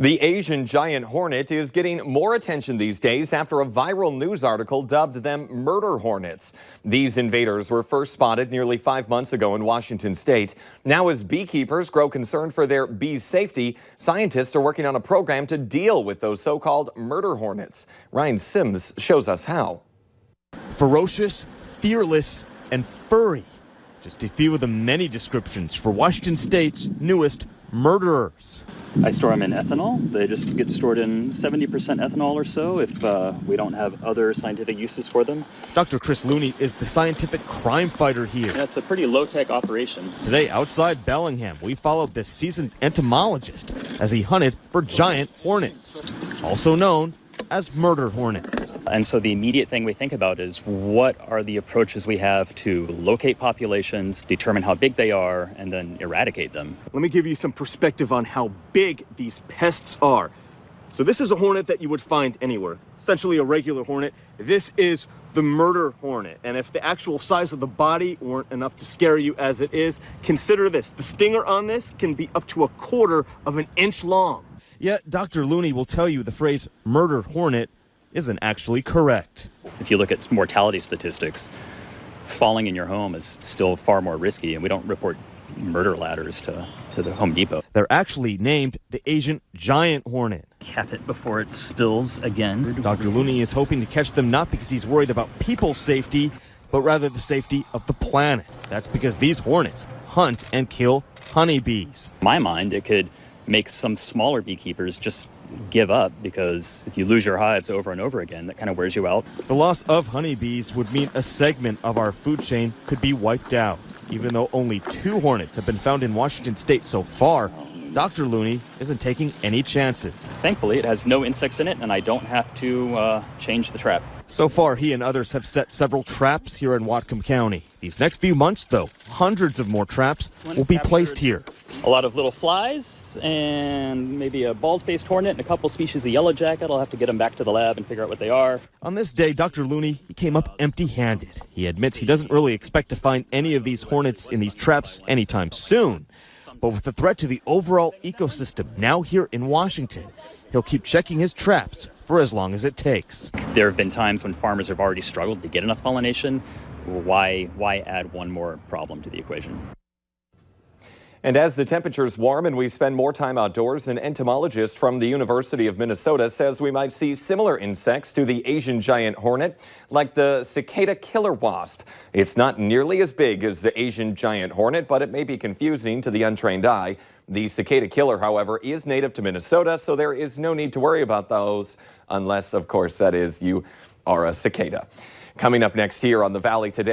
The Asian giant hornet is getting more attention these days after a viral news article dubbed them murder hornets. These invaders were first spotted nearly 5 months ago in Washington state. Now, as beekeepers grow concerned for their bees' safety, scientists are working on a program to deal with those so-called murder hornets. Ryan Sims shows us how. Ferocious, fearless, and furry. Just a few of the many descriptions for Washington state's newest murderers. I store them in ethanol. They just get stored in 70% ethanol or so if we don't have other scientific uses for them. Dr. Chris Looney is the scientific crime fighter here. That's a pretty low-tech operation. Today, outside Bellingham, we followed this seasoned entomologist as he hunted for giant hornets, also known as murder hornets. And so the immediate thing we think about is what are the approaches we have to locate populations, determine how big they are, and then eradicate them. Let me give you some perspective on how big these pests are. So this is a hornet that you would find anywhere, essentially a regular hornet. This is the murder hornet. And if the actual size of the body weren't enough to scare you as it is, consider this. The stinger on this can be up to 1/4 of an inch long. Yet Dr. Looney will tell you the phrase murder hornet isn't actually correct. If you look at mortality statistics, falling in your home is still far more risky, and we don't report murder ladders to the Home Depot. They're actually named the Asian giant hornet. Cap it before it spills again. Dr. Looney is hoping to catch them not because he's worried about people's safety, but rather the safety of the planet. That's because these hornets hunt and kill honeybees. In my mind, it could make some smaller beekeepers just give up, because if you lose your hives over and over again, that kind of wears you out. The loss of honeybees would mean a segment of our food chain could be wiped out. Even though only 2 hornets have been found in Washington state so far, Dr. Looney isn't taking any chances. Thankfully, it has no insects in it, and I don't have to change the trap. So far, he and others have set several traps here in Whatcom County. These next few months, though, hundreds of more traps will be placed here. A lot of little flies and maybe a bald-faced hornet and a couple species of yellow jacket. I'll have to get them back to the lab and figure out what they are. On this day, Dr. Looney, he came up empty-handed. He admits he doesn't really expect to find any of these hornets in these traps anytime soon. But with the threat to the overall ecosystem now here in Washington, he'll keep checking his traps for as long as it takes. There have been times when farmers have already struggled to get enough pollination. Why add one more problem to the equation? And as the temperatures warm and we spend more time outdoors, an entomologist from the University of Minnesota says we might see similar insects to the Asian giant hornet, like the cicada killer wasp. It's not nearly as big as the Asian giant hornet, but it may be confusing to the untrained eye. The cicada killer, however, is native to Minnesota, so there is no need to worry about those, unless, of course, that is, you are a cicada. Coming up next here on the Valley Today.